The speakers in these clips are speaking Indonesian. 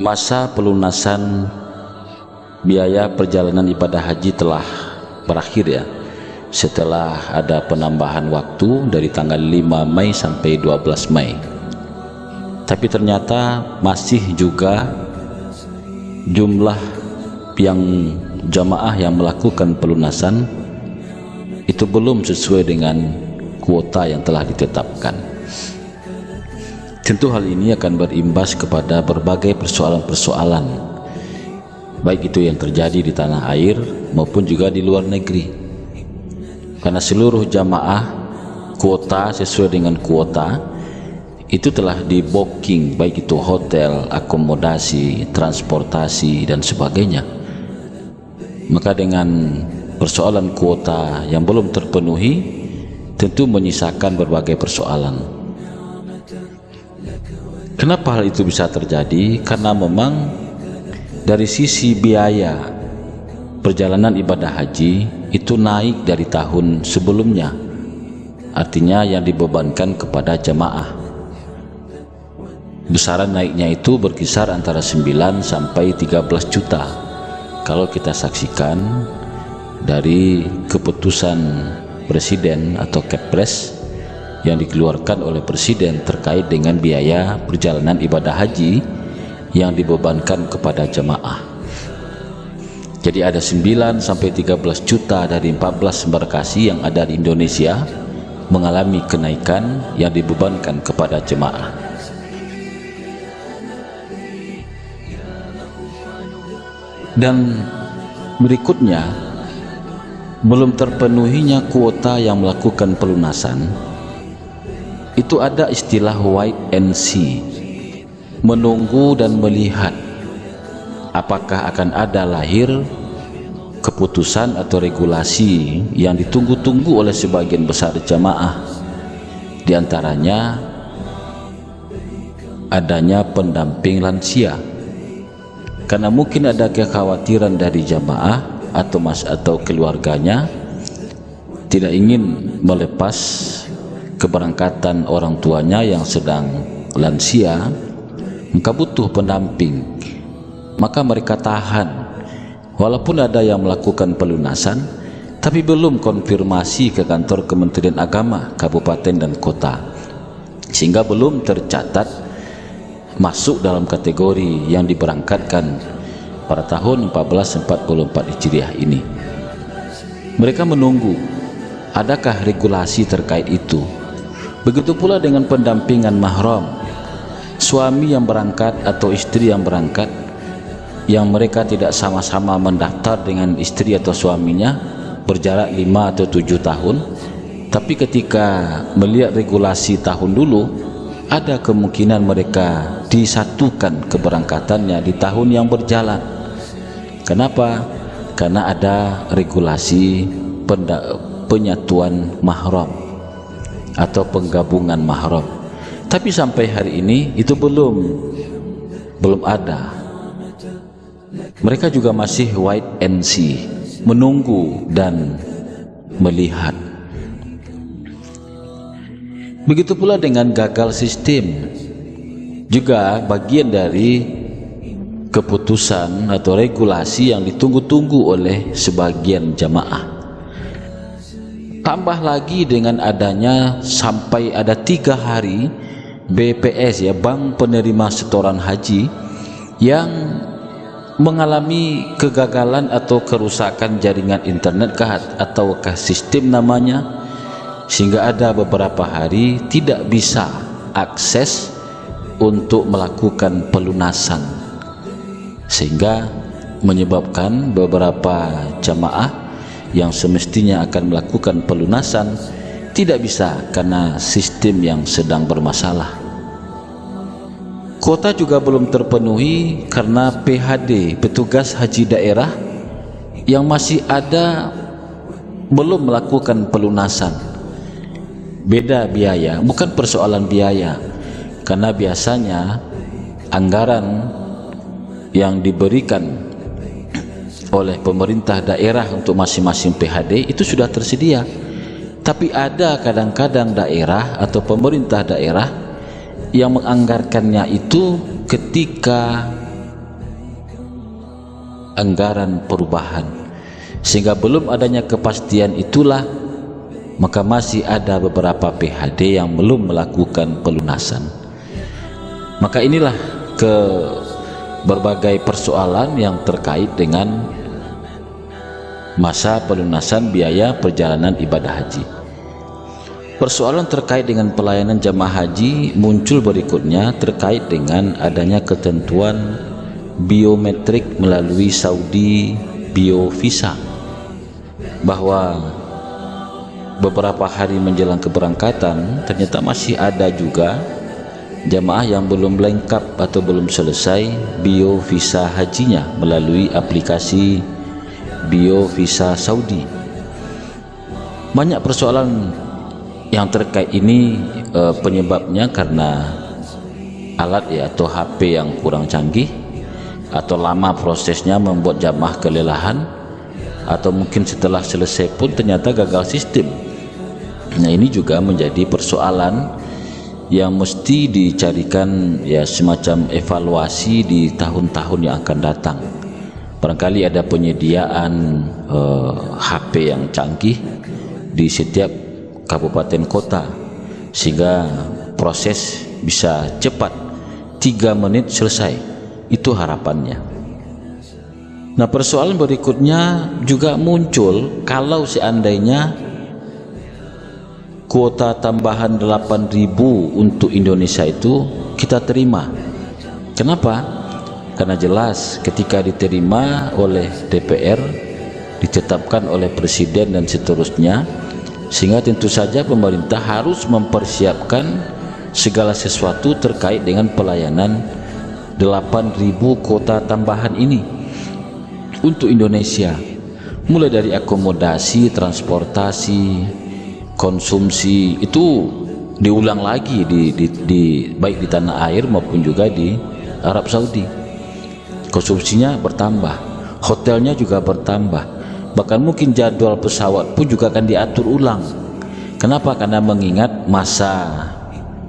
Masa pelunasan biaya perjalanan ibadah haji telah berakhir ya, setelah ada penambahan waktu dari tanggal 5 Mei sampai 12 Mei. Tapi ternyata masih juga jumlah yang jamaah yang melakukan pelunasan itu belum sesuai dengan kuota yang telah ditetapkan. Tentu hal ini akan berimbas kepada berbagai persoalan-persoalan, baik itu yang terjadi di tanah air maupun juga di luar negeri. Karena seluruh jamaah kuota sesuai dengan kuota itu telah di booking, baik itu hotel, akomodasi, transportasi dan sebagainya. Maka dengan persoalan kuota yang belum terpenuhi tentu menyisakan berbagai persoalan. Kenapa hal itu bisa terjadi? Karena memang dari sisi biaya perjalanan ibadah haji itu naik dari tahun sebelumnya, artinya yang dibebankan kepada jamaah. Besaran naiknya itu berkisar antara 9 sampai 13 juta kalau kita saksikan dari keputusan presiden atau Kepres yang dikeluarkan oleh presiden terkait dengan biaya perjalanan ibadah haji yang dibebankan kepada jamaah. Jadi ada 9 sampai 13 juta dari 14 embarkasi yang ada di Indonesia mengalami kenaikan yang dibebankan kepada jemaah. Dan berikutnya, belum terpenuhinya kuota yang melakukan pelunasan, itu ada istilah wait and see, menunggu dan melihat apakah akan ada lahir keputusan atau regulasi yang ditunggu-tunggu oleh sebagian besar jamaah. Di antaranya adanya pendamping lansia, karena mungkin ada kekhawatiran dari jamaah atau keluarganya tidak ingin melepas keberangkatan orang tuanya yang sedang lansia, maka butuh pendamping. Maka mereka tahan walaupun ada yang melakukan pelunasan, tapi belum konfirmasi ke kantor Kementerian Agama kabupaten dan kota, sehingga belum tercatat masuk dalam kategori yang diberangkatkan pada tahun 1444 Hijriah ini. Mereka menunggu adakah regulasi terkait itu. Begitu pula dengan pendampingan mahram, suami yang berangkat atau istri yang berangkat yang mereka tidak sama-sama mendaftar dengan istri atau suaminya berjarak 5 atau 7 tahun, tapi ketika melihat regulasi tahun dulu, ada kemungkinan mereka disatukan keberangkatannya di tahun yang berjalan. Kenapa? Karena ada regulasi penyatuan mahram atau penggabungan mahram. Tapi sampai hari ini itu belum ada. Mereka juga masih wait and see, menunggu dan melihat. Begitu pula dengan gagal sistem, juga bagian dari keputusan atau regulasi yang ditunggu-tunggu oleh sebagian jamaah. Tambah lagi dengan adanya sampai ada 3 hari BPS ya, Bank Penerima Setoran Haji, yang mengalami kegagalan atau kerusakan jaringan internet ataukah sistem namanya, sehingga ada beberapa hari tidak bisa akses untuk melakukan pelunasan, sehingga menyebabkan beberapa jamaah yang semestinya akan melakukan pelunasan tidak bisa karena sistem yang sedang bermasalah. Kuota juga belum terpenuhi karena PHD, petugas haji daerah, yang masih ada belum melakukan pelunasan. Beda biaya, bukan persoalan biaya, karena biasanya anggaran yang diberikan oleh pemerintah daerah untuk masing-masing PHD itu sudah tersedia. Tapi ada kadang-kadang daerah atau pemerintah daerah yang menganggarkannya itu ketika anggaran perubahan, sehingga belum adanya kepastian itulah maka masih ada beberapa PHD yang belum melakukan pelunasan. Maka inilah ke berbagai persoalan yang terkait dengan masa pelunasan biaya perjalanan ibadah haji. Persoalan terkait dengan pelayanan jamaah haji muncul berikutnya terkait dengan adanya ketentuan biometrik melalui Saudi Biovisa, bahwa beberapa hari menjelang keberangkatan ternyata masih ada juga jamaah yang belum lengkap atau belum selesai biovisa hajinya melalui aplikasi Biovisa Saudi. Banyak persoalan yang terkait ini, penyebabnya karena alat atau HP yang kurang canggih, atau lama prosesnya membuat jamaah kelelahan, atau mungkin setelah selesai pun ternyata gagal sistem. Nah, ini juga menjadi persoalan yang mesti dicarikan semacam evaluasi di tahun-tahun yang akan datang. Barangkali ada penyediaan HP yang canggih di setiap kabupaten kota sehingga proses bisa cepat, 3 menit selesai. Itu harapannya. Nah, persoalan berikutnya juga muncul kalau seandainya kuota tambahan 8.000 untuk Indonesia itu kita terima. Kenapa? Karena jelas ketika diterima oleh DPR, ditetapkan oleh Presiden dan seterusnya, sehingga tentu saja pemerintah harus mempersiapkan segala sesuatu terkait dengan pelayanan 8.000 kuota tambahan ini untuk Indonesia, mulai dari akomodasi, transportasi, konsumsi, itu diulang lagi baik di tanah air maupun juga di Arab Saudi. Konsumsinya bertambah, hotelnya juga bertambah, bahkan mungkin jadwal pesawat pun juga akan diatur ulang. Kenapa? Karena mengingat masa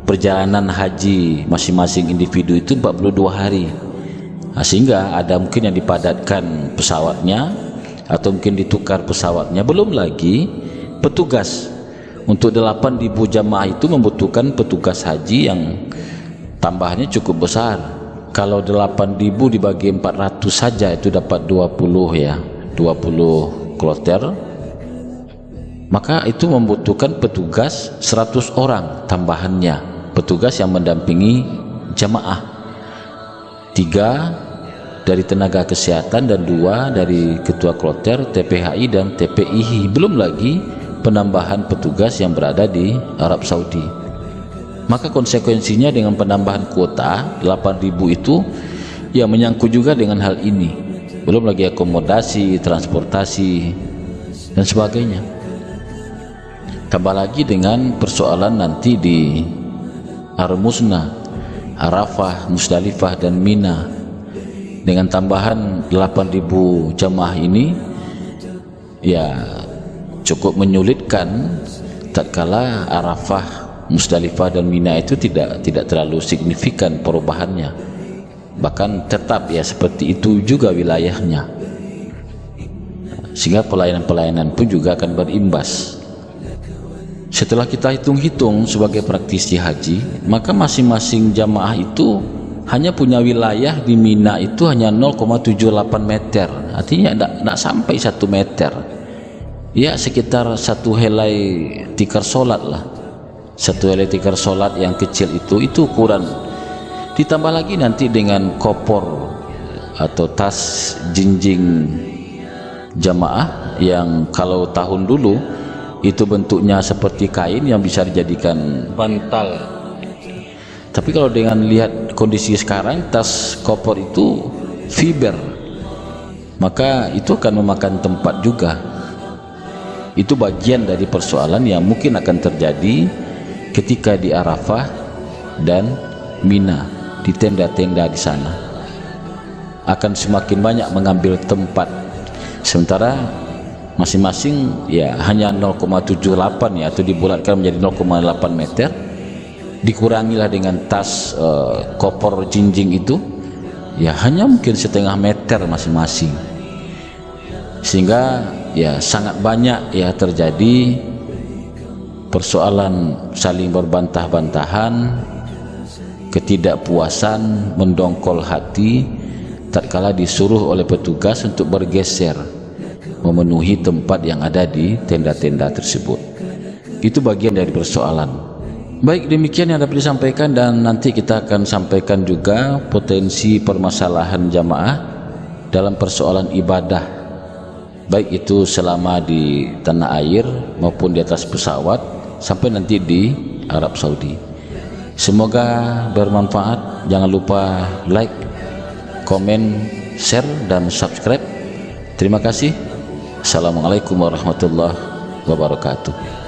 perjalanan haji masing-masing individu itu 42 hari. Nah, sehingga ada mungkin yang dipadatkan pesawatnya atau mungkin ditukar pesawatnya. Belum lagi petugas. Untuk 8.000 jamaah itu membutuhkan petugas haji yang tambahannya cukup besar. Kalau 8.000 dibagi 400 saja itu dapat 20 kloter. Maka itu membutuhkan petugas 100 orang tambahannya, petugas yang mendampingi jamaah, 3 dari tenaga kesehatan dan 2 dari ketua kloter, TPHI dan TPIH. Belum lagi penambahan petugas yang berada di Arab Saudi. Maka konsekuensinya dengan penambahan kuota 8.000 itu menyangkut juga dengan hal ini. Belum lagi akomodasi, transportasi dan sebagainya. Tambah lagi dengan persoalan nanti di Ar-Musna, Arafah, Musdalifah dan Mina. Dengan tambahan 8.000 jamaah ini cukup menyulitkan tatkala Arafah, Musdalifah dan Mina itu tidak terlalu signifikan perubahannya, bahkan tetap seperti itu juga wilayahnya, sehingga pelayanan-pelayanan pun juga akan berimbas. Setelah kita hitung-hitung sebagai praktisi haji, maka masing-masing jamaah itu hanya punya wilayah di Mina itu hanya 0,78 meter, artinya tidak sampai 1 meter. Sekitar 1 helai tikar solat lah. 1 helai tikar solat yang kecil itu ukuran. Ditambah lagi nanti dengan kopor atau tas jinjing jamaah yang kalau tahun dulu itu bentuknya seperti kain yang bisa dijadikan bantal. Tapi kalau dengan lihat kondisi sekarang, tas kopor itu fiber, maka itu akan memakan tempat juga. Itu bagian dari persoalan yang mungkin akan terjadi ketika di Arafah dan Mina, di tenda-tenda di sana akan semakin banyak mengambil tempat, sementara masing-masing hanya 0,78 atau dibulatkan menjadi 0,8 meter, dikurangilah dengan tas kopor jinjing itu hanya mungkin 0,5 meter masing-masing. sehingga ya sangat banyak ya terjadi persoalan saling berbantah-bantahan, ketidakpuasan, mendongkol hati tatkala disuruh oleh petugas untuk bergeser memenuhi tempat yang ada di tenda-tenda tersebut. Itu bagian dari persoalan. Baik, demikian yang dapat disampaikan, dan nanti kita akan sampaikan juga potensi permasalahan jamaah dalam persoalan ibadah, baik itu selama di tanah air maupun di atas pesawat sampai nanti di Arab Saudi. Semoga bermanfaat. Jangan lupa like, komen, share, dan subscribe. Terima kasih. Assalamualaikum warahmatullahi wabarakatuh.